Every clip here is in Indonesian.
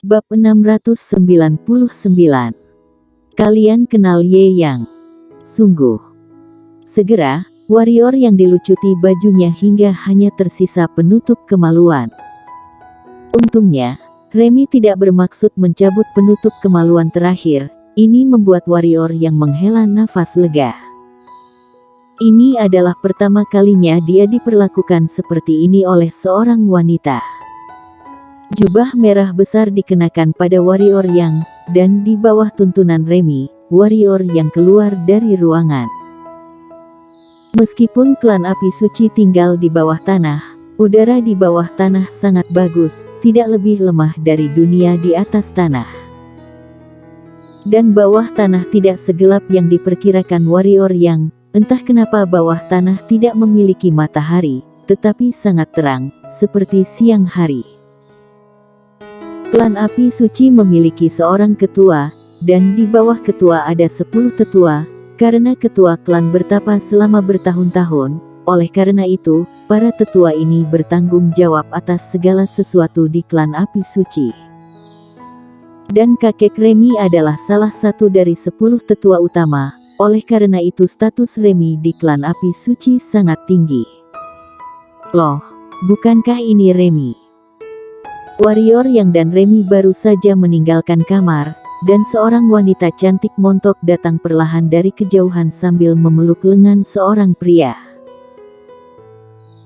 Bab 699. Kalian kenal Ye Yang? Sungguh. Segera, warrior yang dilucuti bajunya hingga hanya tersisa penutup kemaluan. Untungnya, Remy tidak bermaksud mencabut penutup kemaluan terakhir. Ini membuat warrior yang menghela nafas lega. Ini adalah pertama kalinya dia diperlakukan seperti ini oleh seorang wanita. Jubah merah besar dikenakan pada warrior yang, dan di bawah tuntunan Remy, warrior yang keluar dari ruangan. Meskipun klan api suci tinggal di bawah tanah, udara di bawah tanah sangat bagus, tidak lebih lemah dari dunia di atas tanah. Dan bawah tanah tidak segelap yang diperkirakan warrior yang, entah kenapa bawah tanah tidak memiliki matahari, tetapi sangat terang, seperti siang hari. Klan api suci memiliki seorang ketua, dan di bawah ketua ada 10 tetua, karena ketua klan bertapa selama bertahun-tahun. Oleh karena itu, para tetua ini bertanggung jawab atas segala sesuatu di klan api suci. Dan kakek Remy adalah salah satu dari 10 tetua utama, oleh karena itu status Remy di klan api suci sangat tinggi. Loh, bukankah ini Remy? Warrior yang dan Remy baru saja meninggalkan kamar, dan seorang wanita cantik montok datang perlahan dari kejauhan sambil memeluk lengan seorang pria.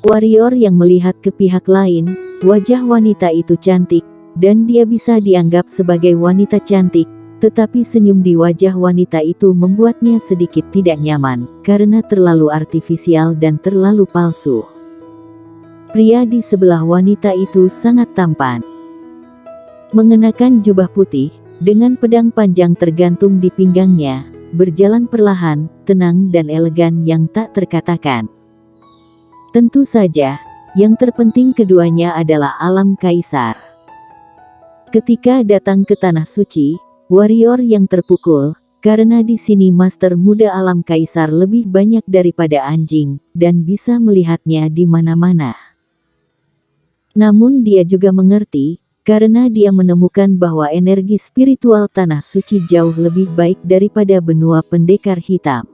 Warrior yang melihat ke pihak lain, wajah wanita itu cantik, dan dia bisa dianggap sebagai wanita cantik, tetapi senyum di wajah wanita itu membuatnya sedikit tidak nyaman, karena terlalu artifisial dan terlalu palsu. Pria di sebelah wanita itu sangat tampan. Mengenakan jubah putih, dengan pedang panjang tergantung di pinggangnya, berjalan perlahan, tenang dan elegan yang tak terkatakan. Tentu saja, yang terpenting keduanya adalah alam kaisar. Ketika datang ke tanah suci, warrior yang terpukul, karena di sini master muda alam kaisar lebih banyak daripada anjing, dan bisa melihatnya di mana-mana. Namun dia juga mengerti, karena dia menemukan bahwa energi spiritual tanah suci jauh lebih baik daripada benua pendekar hitam.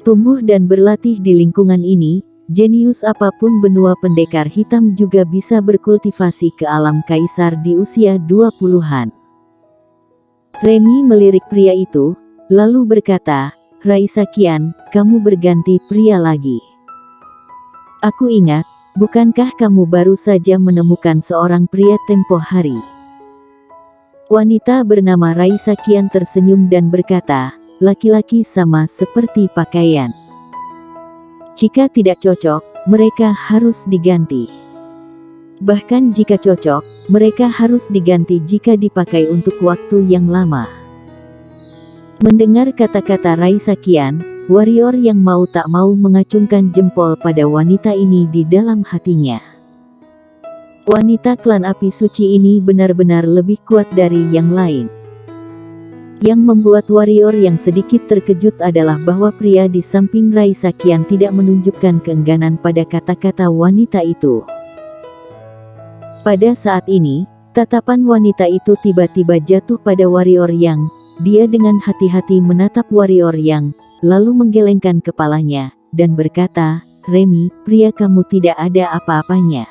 Tumbuh dan berlatih di lingkungan ini, jenius apapun benua pendekar hitam juga bisa berkultivasi ke alam kaisar di usia 20-an. Remy melirik pria itu, lalu berkata, "Raisa Qian, kamu berganti pria lagi. Aku ingat, bukankah kamu baru saja menemukan seorang pria tempo hari?" Wanita bernama Raisa Qian tersenyum dan berkata, "Laki-laki sama seperti pakaian. Jika tidak cocok, mereka harus diganti. Bahkan jika cocok, mereka harus diganti jika dipakai untuk waktu yang lama." Mendengar kata-kata Raisa Qian, warrior yang mau tak mau mengacungkan jempol pada wanita ini di dalam hatinya. Wanita klan api suci ini benar-benar lebih kuat dari yang lain. Yang membuat warrior yang sedikit terkejut adalah bahwa pria di samping Raisa Qian tidak menunjukkan keengganan pada kata-kata wanita itu. Pada saat ini, tatapan wanita itu tiba-tiba jatuh pada warrior yang, dia dengan hati-hati menatap warrior yang, lalu menggelengkan kepalanya, dan berkata, "Remy, pria kamu tidak ada apa-apanya.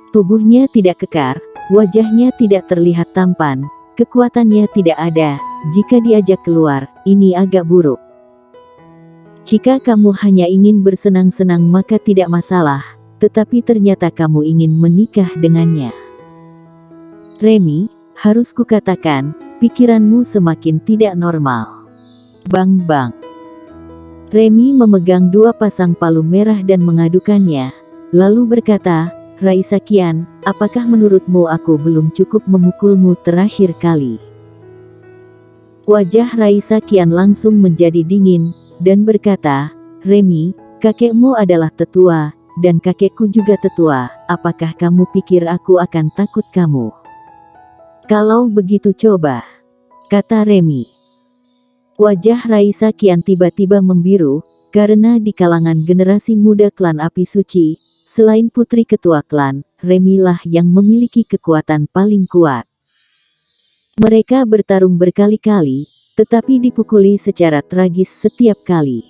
Tubuhnya tidak kekar, wajahnya tidak terlihat tampan, kekuatannya tidak ada, jika diajak keluar, ini agak buruk. Jika kamu hanya ingin bersenang-senang maka tidak masalah, tetapi ternyata kamu ingin menikah dengannya. Remy, harus kukatakan, pikiranmu semakin tidak normal." Bang bang. Remy memegang 2 pasang palu merah dan mengadukannya, lalu berkata, "Raisa Qian, apakah menurutmu aku belum cukup memukulmu terakhir kali?" Wajah Raisa Qian langsung menjadi dingin, dan berkata, "Remy, kakekmu adalah tetua, dan kakekku juga tetua, apakah kamu pikir aku akan takut kamu? Kalau begitu coba," kata Remy. Wajah Raisa Qian tiba-tiba membiru, karena di kalangan generasi muda klan api suci, selain putri ketua klan, Remy lah yang memiliki kekuatan paling kuat. Mereka bertarung berkali-kali, tetapi dipukuli secara tragis setiap kali.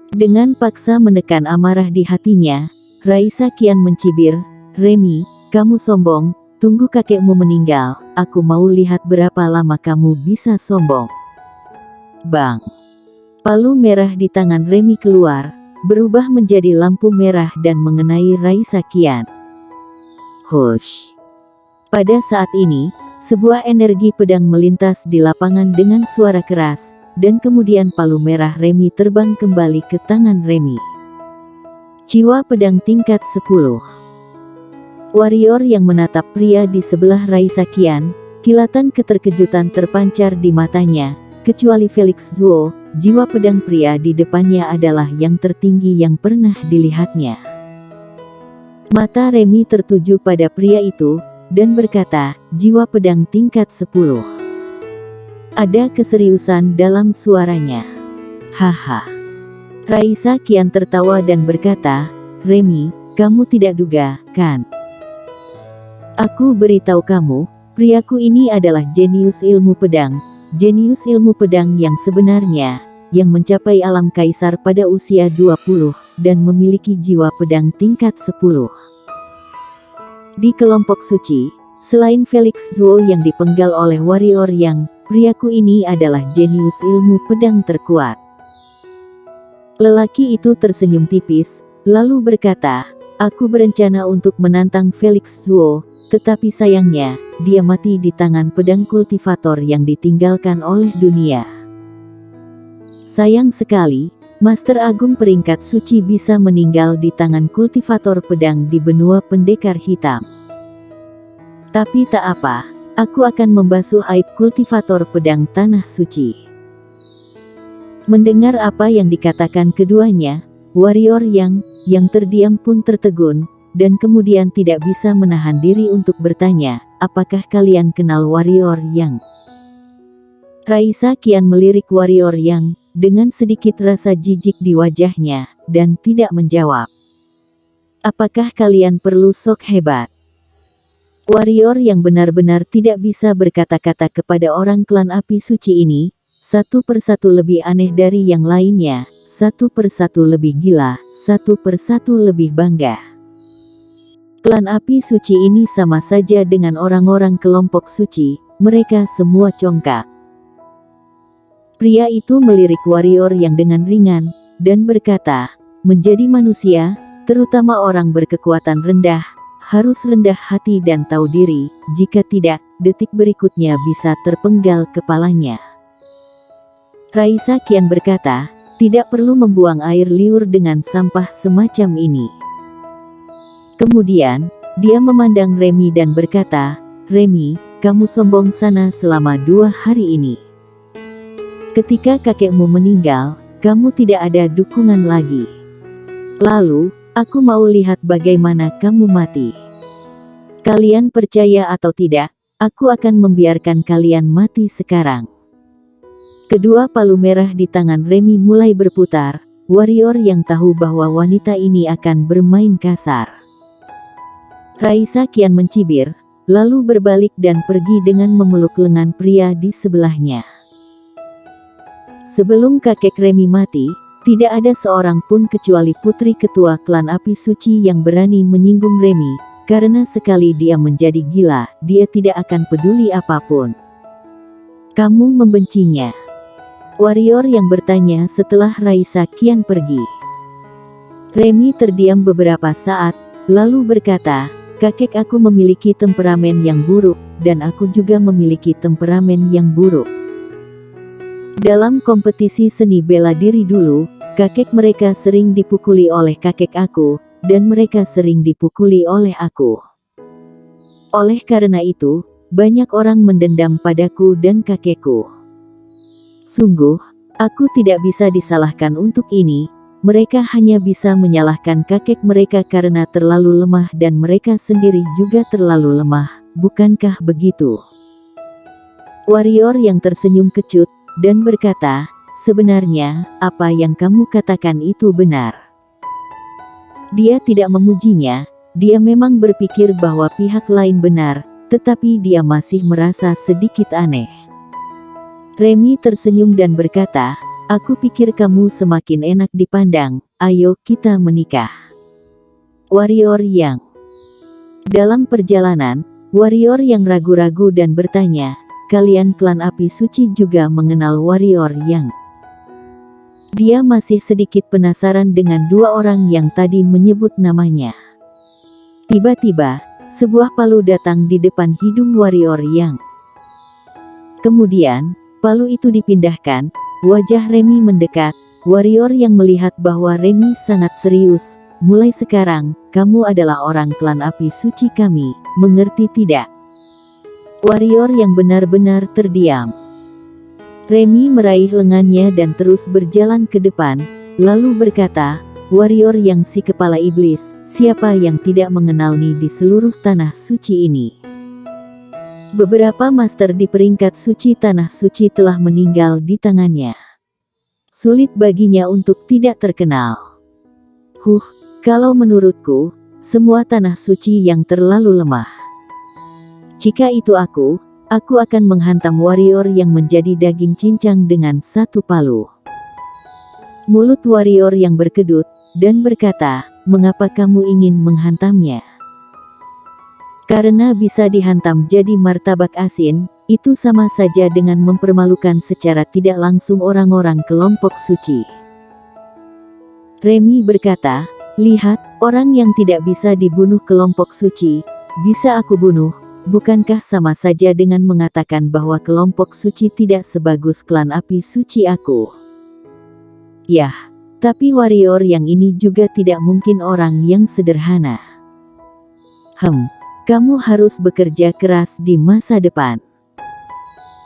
Dengan paksa menekan amarah di hatinya, Raisa kian mencibir, "Remy, kamu sombong, tunggu kakekmu meninggal, aku mau lihat berapa lama kamu bisa sombong." Bang! Palu merah di tangan Remy keluar, berubah menjadi lampu merah dan mengenai Raisa kian. Hush! Pada saat ini, sebuah energi pedang melintas di lapangan dengan suara keras, dan kemudian palu merah Remy terbang kembali ke tangan Remy. Jiwa pedang tingkat 10. Warrior yang menatap pria di sebelah Raisa kian, kilatan keterkejutan terpancar di matanya, kecuali Felix Zuo, jiwa pedang pria di depannya adalah yang tertinggi yang pernah dilihatnya. Mata Remy tertuju pada pria itu, dan berkata, "Jiwa pedang tingkat 10. Ada keseriusan dalam suaranya. Haha. Raisa kian tertawa dan berkata, "Remy, kamu tidak duga, kan? Aku beritahu kamu, priaku ini adalah jenius ilmu pedang. Jenius ilmu pedang yang sebenarnya, yang mencapai alam kaisar pada usia 20, dan memiliki jiwa pedang tingkat 10. Di kelompok suci, selain Felix Zuo yang dipenggal oleh warrior yang, priaku ini adalah jenius ilmu pedang terkuat." Lelaki itu tersenyum tipis, lalu berkata, "Aku berencana untuk menantang Felix Zuo, tetapi sayangnya, dia mati di tangan pedang kultivator yang ditinggalkan oleh dunia. Sayang sekali, Master Agung peringkat suci bisa meninggal di tangan kultivator pedang di benua pendekar hitam. Tapi tak apa, aku akan membasuh aib kultivator pedang tanah suci." Mendengar apa yang dikatakan keduanya, warrior yang terdiam pun tertegun, dan kemudian tidak bisa menahan diri untuk bertanya, "Apakah kalian kenal warrior yang?" Raisa kian melirik warrior yang, dengan sedikit rasa jijik di wajahnya, dan tidak menjawab. "Apakah kalian perlu sok hebat?" Warrior yang benar-benar tidak bisa berkata-kata kepada orang klan api suci ini, satu persatu lebih aneh dari yang lainnya, satu persatu lebih gila, satu persatu lebih bangga. Klan api suci ini sama saja dengan orang-orang kelompok suci, mereka semua congkak. Pria itu melirik warrior yang dengan ringan, dan berkata, "Menjadi manusia, terutama orang berkekuatan rendah, harus rendah hati dan tahu diri, jika tidak, detik berikutnya bisa terpenggal kepalanya." Raisa kian berkata, "Tidak perlu membuang air liur dengan sampah semacam ini." Kemudian, dia memandang Remy dan berkata, "Remy, kamu sombong sana selama 2 hari ini. Ketika kakekmu meninggal, kamu tidak ada dukungan lagi. Lalu, aku mau lihat bagaimana kamu mati. Kalian percaya atau tidak, aku akan membiarkan kalian mati sekarang." Kedua palu merah di tangan Remy mulai berputar, warrior yang tahu bahwa wanita ini akan bermain kasar. Raisa kian mencibir, lalu berbalik dan pergi dengan memeluk lengan pria di sebelahnya. Sebelum kakek Remy mati, tidak ada seorang pun kecuali putri ketua klan api suci yang berani menyinggung Remy, karena sekali dia menjadi gila, dia tidak akan peduli apapun. "Kamu membencinya?" Warrior yang bertanya setelah Raisa kian pergi. Remy terdiam beberapa saat, lalu berkata, "Kakek aku memiliki temperamen yang buruk, dan aku juga memiliki temperamen yang buruk. Dalam kompetisi seni bela diri dulu, kakek mereka sering dipukuli oleh kakek aku, dan mereka sering dipukuli oleh aku. Oleh karena itu, banyak orang mendendam padaku dan kakekku. Sungguh, aku tidak bisa disalahkan untuk ini, mereka hanya bisa menyalahkan kakek mereka karena terlalu lemah dan mereka sendiri juga terlalu lemah, bukankah begitu?" Warrior yang tersenyum kecut, dan berkata, "Sebenarnya, apa yang kamu katakan itu benar." Dia tidak memujinya, dia memang berpikir bahwa pihak lain benar, tetapi dia masih merasa sedikit aneh. Remy tersenyum dan berkata, "Aku pikir kamu semakin enak dipandang, ayo kita menikah." Warrior Yang. Dalam perjalanan, warrior yang ragu-ragu dan bertanya, "Kalian klan api suci juga mengenal Warrior Yang?" Dia masih sedikit penasaran dengan dua orang yang tadi menyebut namanya. Tiba-tiba, sebuah palu datang di depan hidung Warrior Yang. Kemudian, palu itu dipindahkan, wajah Remy mendekat. Warrior yang melihat bahwa Remy sangat serius. "Mulai sekarang, kamu adalah orang klan api suci kami, mengerti tidak?" Warrior yang benar-benar terdiam. Remy meraih lengannya dan terus berjalan ke depan, lalu berkata, "Warrior yang si kepala iblis, siapa yang tidak mengenalni di seluruh tanah suci ini?" Beberapa master di peringkat suci tanah suci telah meninggal di tangannya. Sulit baginya untuk tidak terkenal. Kalau menurutku, semua tanah suci yang terlalu lemah. Jika itu aku akan menghantam warrior yang menjadi daging cincang dengan satu palu. Mulut warrior yang berkedut, dan berkata, "Mengapa kamu ingin menghantamnya?" "Karena bisa dihantam jadi martabak asin, itu sama saja dengan mempermalukan secara tidak langsung orang-orang kelompok suci." Remy berkata, "Lihat, orang yang tidak bisa dibunuh kelompok suci, bisa aku bunuh. Bukankah sama saja dengan mengatakan bahwa kelompok suci tidak sebagus klan api suci aku?" Yah, tapi warrior yang ini juga tidak mungkin orang yang sederhana. Kamu harus bekerja keras di masa depan.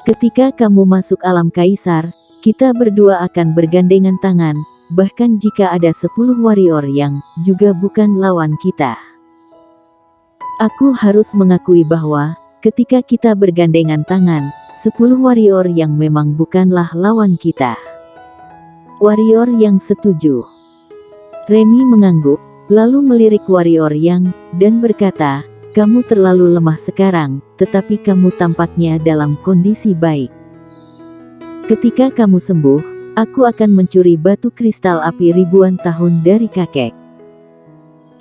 Ketika kamu masuk alam kaisar, kita berdua akan bergandengan tangan. Bahkan jika ada 10 warrior yang juga bukan lawan kita. Aku harus mengakui bahwa, ketika kita bergandengan tangan, 10 warrior yang memang bukanlah lawan kita. Warrior yang setuju. Remy mengangguk, lalu melirik warrior yang, dan berkata, "Kamu terlalu lemah sekarang, tetapi kamu tampaknya dalam kondisi baik. Ketika kamu sembuh, aku akan mencuri batu kristal api ribuan tahun dari kakek.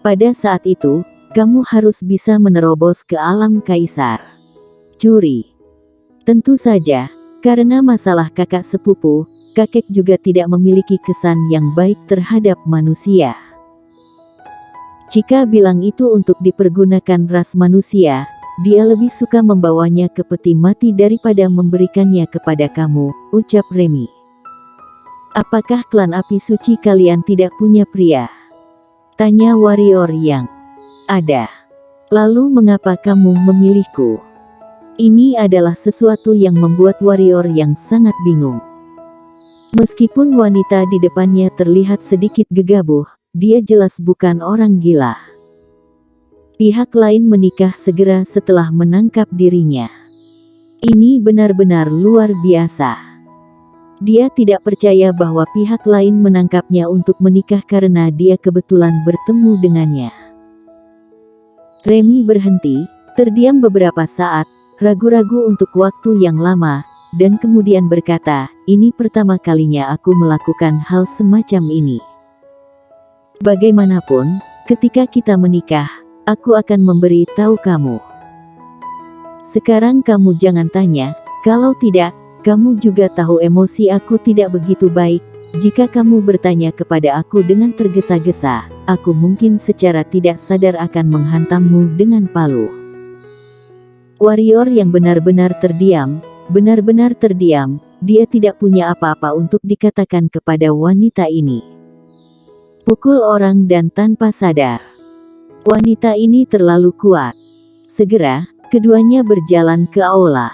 Pada saat itu, kamu harus bisa menerobos ke alam kaisar." Curi. Tentu saja, karena masalah kakak sepupu, kakek juga tidak memiliki kesan yang baik terhadap manusia. Jika bilang itu untuk dipergunakan ras manusia, dia lebih suka membawanya ke peti mati daripada memberikannya kepada kamu, ucap Remy. "Apakah klan api suci kalian tidak punya pria?" tanya warrior yang. "Ada." "Lalu mengapa kamu memilihku?" Ini adalah sesuatu yang membuat warrior yang sangat bingung. Meskipun wanita di depannya terlihat sedikit gegabah, dia jelas bukan orang gila. Pihak lain menikah segera setelah menangkap dirinya. Ini benar-benar luar biasa. Dia tidak percaya bahwa pihak lain menangkapnya untuk menikah karena dia kebetulan bertemu dengannya. Remy berhenti, terdiam beberapa saat, ragu-ragu untuk waktu yang lama, dan kemudian berkata, "Ini pertama kalinya aku melakukan hal semacam ini. Bagaimanapun, ketika kita menikah, aku akan memberi tahu kamu. Sekarang kamu jangan tanya, kalau tidak, kamu juga tahu emosi aku tidak begitu baik. Jika kamu bertanya kepada aku dengan tergesa-gesa, aku mungkin secara tidak sadar akan menghantammu dengan palu." Warrior yang benar-benar terdiam, dia tidak punya apa-apa untuk dikatakan kepada wanita ini. Pukul orang dan tanpa sadar. Wanita ini terlalu kuat. Segera, keduanya berjalan ke aula.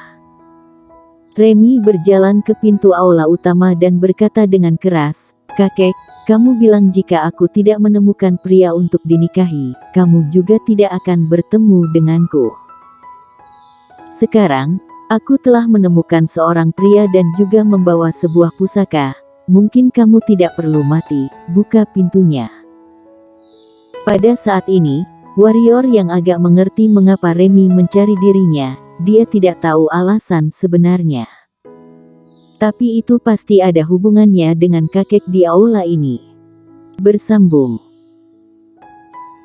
Remy berjalan ke pintu aula utama dan berkata dengan keras, "Kakek, kamu bilang jika aku tidak menemukan pria untuk dinikahi, kamu juga tidak akan bertemu denganku. Sekarang, aku telah menemukan seorang pria dan juga membawa sebuah pusaka. Mungkin kamu tidak perlu mati, buka pintunya." Pada saat ini, Warrior yang agak mengerti mengapa Remy mencari dirinya, dia tidak tahu alasan sebenarnya. Tapi itu pasti ada hubungannya dengan kakek di aula ini. Bersambung.